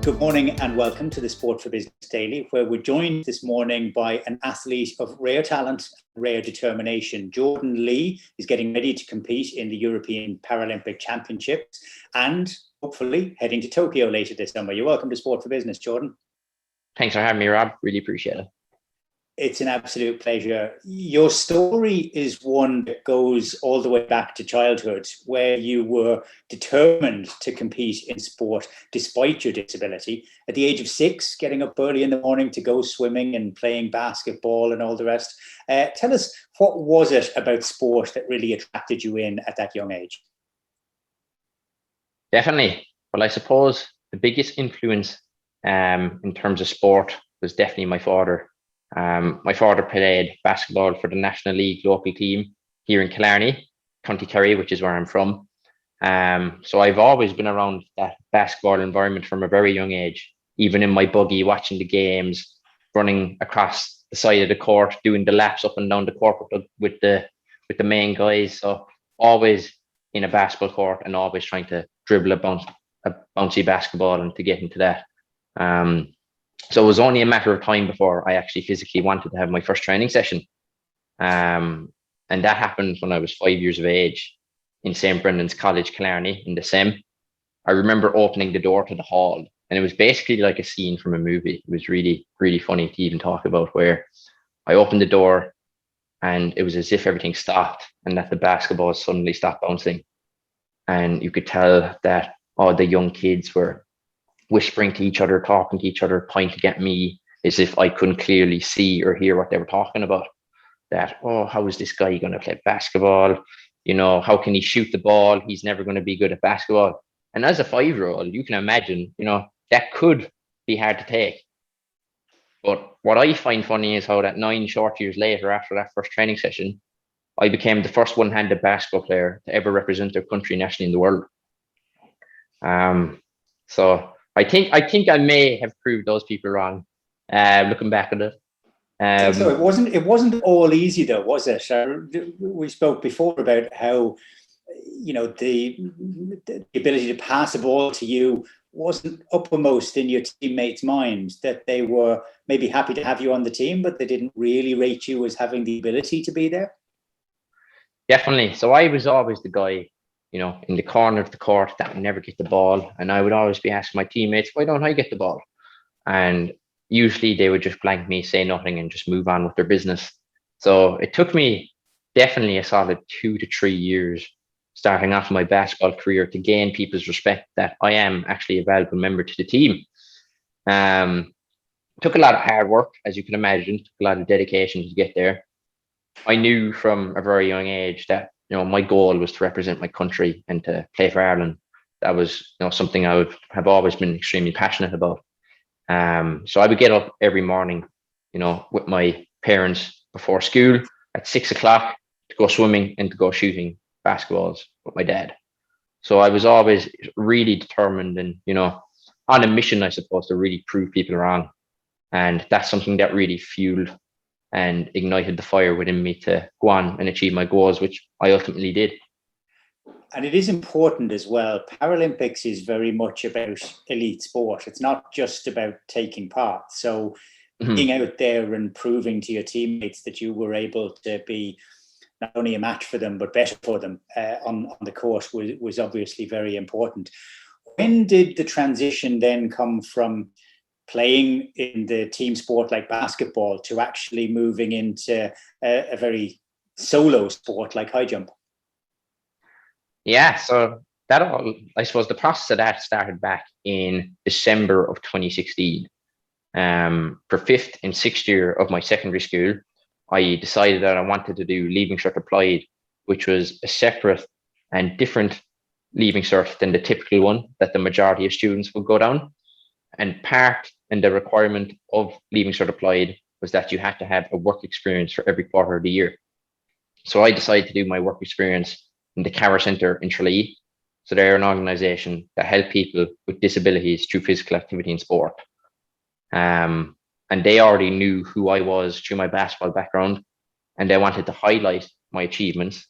Good morning and welcome to the Sport for Business Daily, where we're joined this morning by an athlete of rare talent and rare determination. Jordan Lee is getting ready to compete in the European Paralympic Championships and hopefully heading to Tokyo later this summer. You're welcome to Sport for Business, Jordan. Thanks for having me, Rob. Really appreciate it. It's an absolute pleasure. Your story is one that goes all the way back to childhood, where you were determined to compete in sport despite your disability. At the age of 6, getting up early in the morning to go swimming and playing basketball and all the rest. Tell us, what was it about sport that really attracted you in at that young age? Definitely. Well, I suppose the biggest influence in terms of sport was definitely my father. My father played basketball for the National League local team here in Killarney, County Kerry, which is where I'm from. So I've always been around that basketball environment from a very young age, even in my buggy, watching the games, running across the side of the court, doing the laps up and down the court with the main guys. So always in a basketball court and always trying to dribble a bouncy basketball and to get into that. So it was only a matter of time before I actually physically wanted to have my first training session. And that happened when I was 5 years of age in St. Brendan's College, Killarney, in the SEM. I remember opening the door to the hall, and it was basically like a scene from a movie. It was really, really funny to even talk about, where I opened the door and it was as if everything stopped and that the basketball suddenly stopped bouncing. And you could tell that all the young kids were whispering to each other, talking to each other, pointing at me as if I couldn't clearly see or hear what they were talking about. That, oh, how is this guy going to play basketball? You know, how can he shoot the ball? He's never going to be good at basketball. And as a 5-year-old, you can imagine, you know, that could be hard to take. But what I find funny is how that 9 short years later, after that first training session, I became the first one-handed basketball player to ever represent their country nationally in the world. So I think I may have proved those people wrong, looking back at it. So it wasn't all easy though, was it? We spoke before about how, you know, the ability to pass a ball to you wasn't uppermost in your teammates' minds, that they were maybe happy to have you on the team, but they didn't really rate you as having the ability to be there. Definitely. So I was always the guy, you know, in the corner of the court that would never get the ball. And I would always be asking my teammates, why don't I get the ball? And usually they would just blank me, say nothing, and just move on with their business. So it took me definitely a solid 2 to 3 years starting off my basketball career to gain people's respect that I am actually a valuable member to the team. Took a lot of hard work, as you can imagine, took a lot of dedication to get there. I knew from a very young age that, you know, my goal was to represent my country and to play for Ireland. That was, you know, something I would have always been extremely passionate about. So I would get up every morning, you know, with my parents before school at 6 o'clock to go swimming and to go shooting basketballs with my dad. So I was always really determined and, you know, on a mission, I suppose, to really prove people wrong. And that's something that really fueled and ignited the fire within me to go on and achieve my goals, which I ultimately did. And it is important as well. Paralympics is very much about elite sport. It's not just about taking part. So being out there and proving to your teammates that you were able to be not only a match for them, but better for them on the court was obviously very important. When did the transition then come from playing in the team sport like basketball to actually moving into a very solo sport like high jump? Yeah, so that all, I suppose the process of that started back in December of 2016. For 5th and 6th year of my secondary school, I decided that I wanted to do Leaving Cert Applied, which was a separate and different Leaving Cert than the typical one that the majority of students would go down. And part and the requirement of Leaving Cert Applied was that you had to have a work experience for every quarter of the year. So I decided to do my work experience in the Carver Centre in Tralee. So they're an organisation that help people with disabilities through physical activity and sport. And they already knew who I was through my basketball background, and they wanted to highlight my achievements,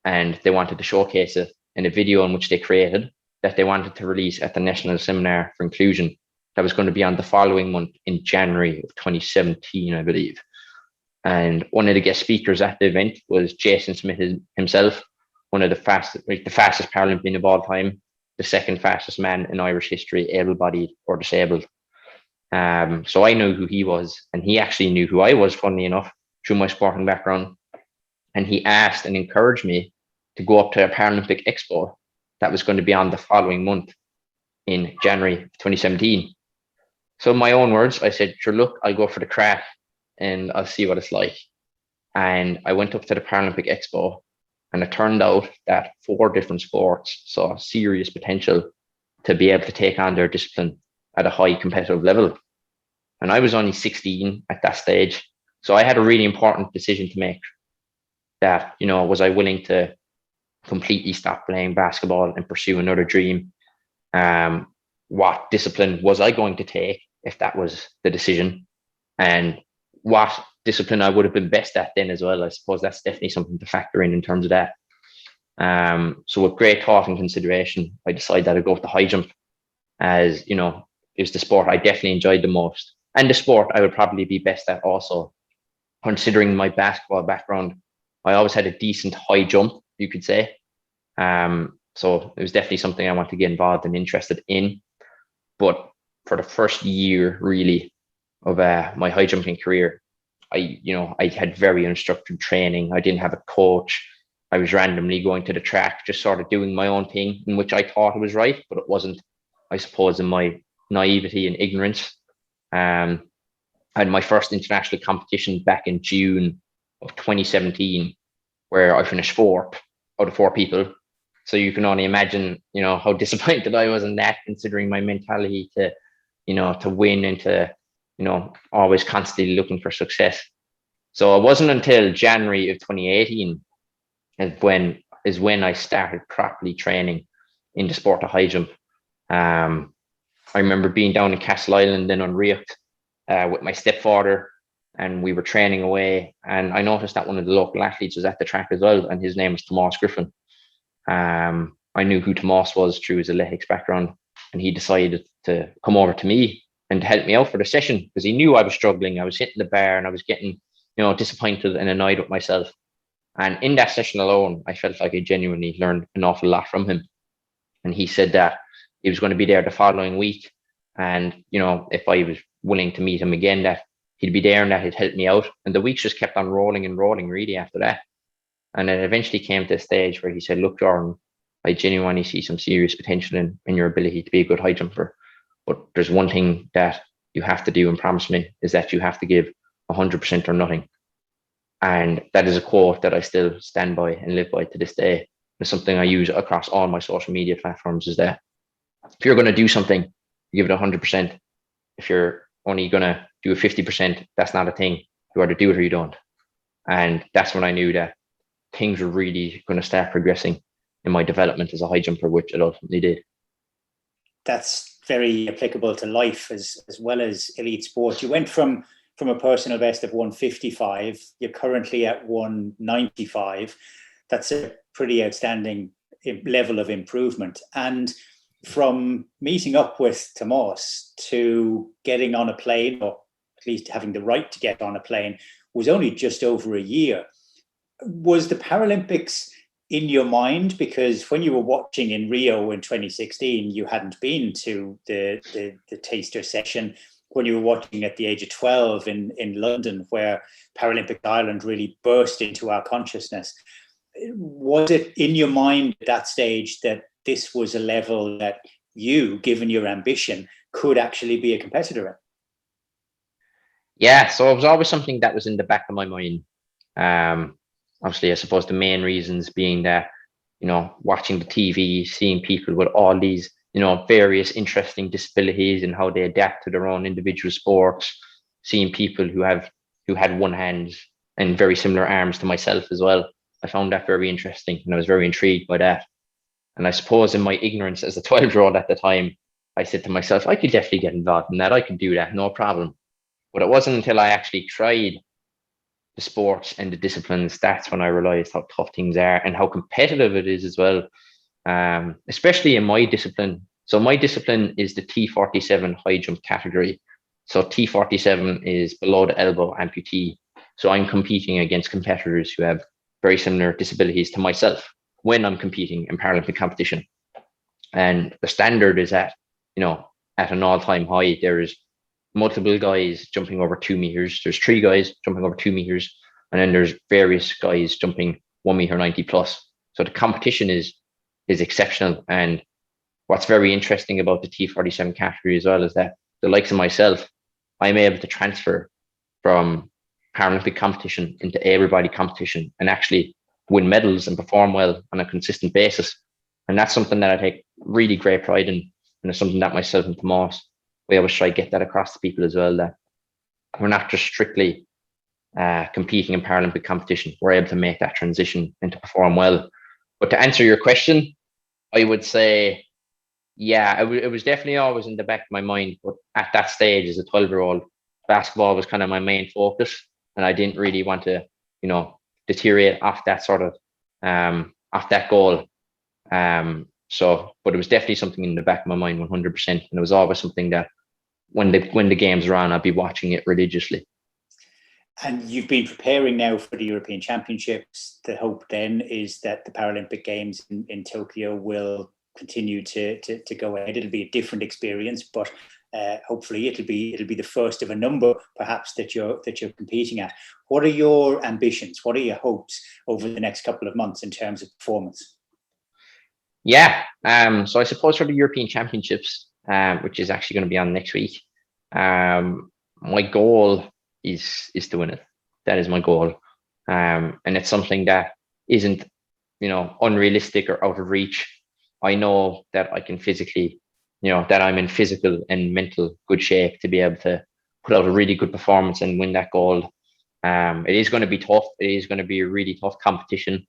and they wanted to showcase it in a video in which they created that they wanted to release at the National Seminar for Inclusion that was going to be on the following month in January of 2017, I believe. And one of the guest speakers at the event was Jason Smyth himself, one of the fastest Paralympian of all time, the second fastest man in Irish history, able-bodied or disabled. So I knew who he was, and he actually knew who I was, funnily enough, through my sporting background. And he asked and encouraged me to go up to a Paralympic Expo that was going to be on the following month in January 2017. So in my own words, I said, sure, look, I'll go for the crack and I'll see what it's like. And I went up to the Paralympic Expo, and it turned out that 4 different sports saw serious potential to be able to take on their discipline at a high competitive level. And I was only 16 at that stage. So I had a really important decision to make, that, was I willing to completely stop playing basketball and pursue another dream? What discipline was I going to take if that was the decision? And what discipline I would have been best at then as well. I suppose that's definitely something to factor in terms of that. So with great thought and consideration, I decided that I'd go with the high jump, as, it was the sport I definitely enjoyed the most, and the sport I would probably be best at also. Considering my basketball background, I always had a decent high jump, you could say. So it was definitely something I wanted to get involved and interested in. But for the first year, really, of my high jumping career, I had very unstructured training. I didn't have a coach. I was randomly going to the track, just sort of doing my own thing, in which I thought it was right, but it wasn't, I suppose, in my naivety and ignorance. I had my first international competition back in June of 2017, where I finished 4th out of 4 people. So you can only imagine, how disappointed I was in that, considering my mentality to, to win and to, always constantly looking for success. So it wasn't until January of 2018 is when I started properly training in the sport of high jump. I remember being down in Castle Island and on React with my stepfather, and we were training away. And I noticed that one of the local athletes was at the track as well, and his name was Tomas Griffin. I knew who Tomas was through his athletics background, and he decided to come over to me and to help me out for the session, because he knew I was struggling. I was hitting the bar and I was getting, disappointed and annoyed with myself. And in that session alone, I felt like I genuinely learned an awful lot from him. And he said that he was going to be there the following week. And, if I was willing to meet him again, that he'd be there and that he'd help me out. And the weeks just kept on rolling and rolling really after that. And it eventually came to a stage where he said, look, Jordan, I genuinely see some serious potential in your ability to be a good high jumper. But there's one thing that you have to do and promise me, is that you have to give 100% or nothing. And that is a quote that I still stand by and live by to this day. It's something I use across all my social media platforms, is that if you're going to do something, you give it 100%. If you're only going to do a 50%, that's not a thing. You either do it or you don't. And that's when I knew that things were really going to start progressing in my development as a high jumper, which it ultimately did. That's very applicable to life as well as elite sport. You went from a personal best of 155, you're currently at 195. That's a pretty outstanding level of improvement. And from meeting up with Tomas to getting on a plane, or at least having the right to get on a plane, was only just over a year. Was the Paralympics in your mind? Because when you were watching in Rio in 2016, you hadn't been to the taster session. When you were watching at the age of 12 in London, where Paralympic Ireland really burst into our consciousness, was it in your mind at that stage that this was a level that you, given your ambition, could actually be a competitor in? Yeah, so it was always something that was in the back of my mind. Obviously, I suppose the main reasons being that, watching the TV, seeing people with all these, various interesting disabilities and how they adapt to their own individual sports, seeing people who had one hand and very similar arms to myself as well. I found that very interesting, and I was very intrigued by that. And I suppose in my ignorance as a 12-year-old at the time, I said to myself, I could definitely get involved in that. I could do that, no problem. But it wasn't until I actually tried the sports and the disciplines, that's when I realized how tough things are and how competitive it is as well. Especially in my discipline, So my discipline is the T47 high jump category. So T47 is below the elbow amputee. So I'm competing against competitors who have very similar disabilities to myself when I'm competing in Paralympic competition. And the standard is at an all-time high. There's multiple guys jumping over 2 meters. There's 3 guys jumping over 2 meters. And then there's various guys jumping 1 meter 90 plus. So the competition is exceptional. And what's very interesting about the T47 category as well is that the likes of myself, I'm able to transfer from Paralympic competition into everybody competition and actually win medals and perform well on a consistent basis. And that's something that I take really great pride in. And it's something that myself and Tomas, we always try to get that across to people as well, that we're not just strictly competing in Paralympic competition. We're able to make that transition and to perform well. But to answer your question, I would say, yeah, it was definitely always in the back of my mind. But at that stage, as a 12-year-old, basketball was kind of my main focus. And I didn't really want to, deteriorate off that sort of, off that goal. But it was definitely something in the back of my mind, 100%. And it was always something that when the games are on, I'd be watching it religiously. And you've been preparing now for the European Championships. The hope then is that the Paralympic Games in Tokyo will continue to go ahead. It'll be a different experience, but hopefully it'll be the first of a number, perhaps, that you're competing at. What are your ambitions? What are your hopes over the next couple of months in terms of performance? Yeah. So I suppose for the European Championships, which is actually going to be on next week, my goal is to win it. That is my goal. And it's something that isn't, unrealistic or out of reach. I know that I can physically, that I'm in physical and mental good shape to be able to put out a really good performance and win that gold. It is going to be tough. It is going to be a really tough competition.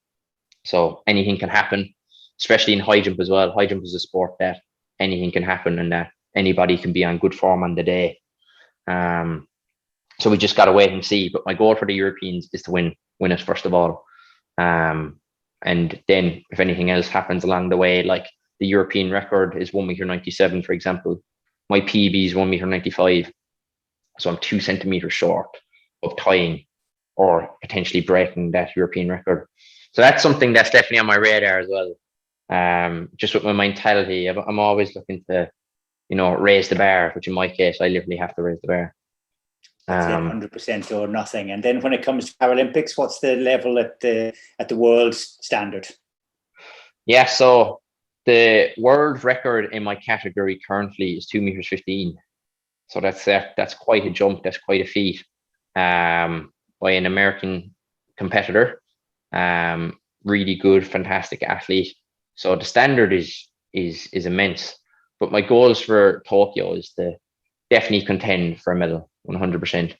So anything can happen, especially in high jump as well. High jump is a sport that anything can happen and that anybody can be on good form on the day. So we just got to wait and see. But my goal for the Europeans is to win it first of all. And then if anything else happens along the way, like the European record is 1 meter 97, for example. My PB is 1 meter 95. So I'm 2 centimeters short of tying or potentially breaking that European record. So that's something that's definitely on my radar as well. Just with my mentality, I'm always looking to, raise the bar, which in my case, I literally have to raise the bar. 100% or nothing. And then when it comes to Paralympics, what's the level at the world standard? Yeah, so the world record in my category currently is 2 meters 15. So that's quite a jump. That's quite a feat by an American competitor. Really good, fantastic athlete. So the standard is immense. But my goals for Tokyo is to definitely contend for a medal, 100%.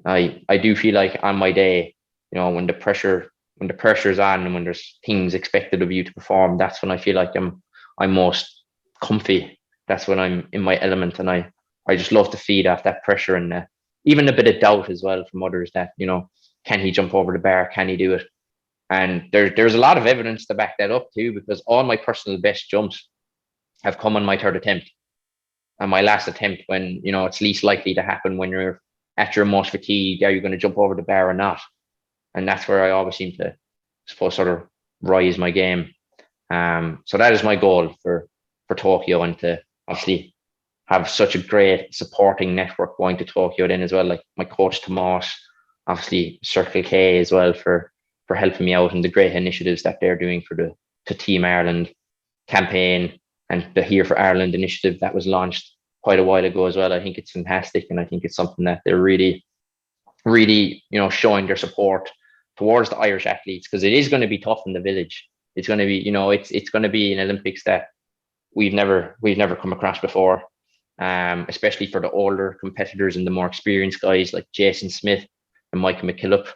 I do feel like on my day, when the pressure's on and when there's things expected of you to perform, that's when I feel like I'm most comfy. That's when I'm in my element, and I just love to feed off that pressure and even a bit of doubt as well from others that, can he jump over the bar? Can he do it? And there's a lot of evidence to back that up too, because all my personal best jumps have come on my third attempt. And my last attempt, when, it's least likely to happen when you're at your most fatigued, are you going to jump over the bar or not? And that's where I always seem to, sort of rise my game. So that is my goal for Tokyo, and to obviously have such a great supporting network going to Tokyo then as well. Like my coach Tomas, obviously Circle K as well for helping me out, and the great initiatives that they're doing for the Team Ireland campaign and the Here for Ireland initiative that was launched quite a while ago as well. I think it's fantastic, and I think it's something that they're really, really, showing their support towards the Irish athletes, because it is going to be tough in the village. It's going to be, it's going to be an Olympics that we've never come across before, especially for the older competitors and the more experienced guys like Jason Smyth and Michael McKillop.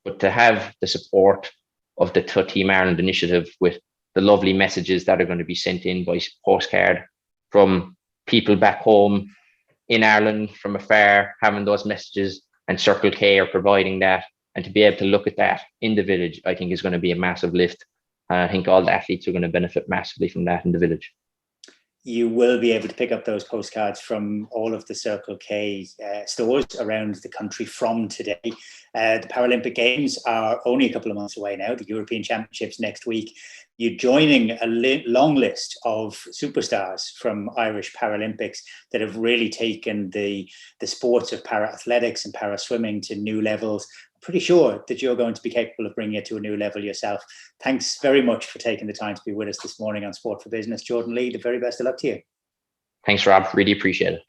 But to have the support of the Team Ireland initiative with the lovely messages that are going to be sent in by postcard from people back home in Ireland from afar, having those messages, and Circle K are providing that, and to be able to look at that in the village, I think is going to be a massive lift. I think all the athletes are going to benefit massively from that in the village. you will be able to pick up those postcards from all of the Circle K stores around the country from today. The Paralympic Games are only a couple of months away now, the European Championships next week. You're joining a long list of superstars from Irish Paralympics that have really taken the sports of para-athletics and para-swimming to new levels. Pretty sure that you're going to be capable of bringing it to a new level yourself. Thanks very much for taking the time to be with us this morning on Sport for Business. Jordan Lee, the very best of luck to you. Thanks, Rob. Really appreciate it.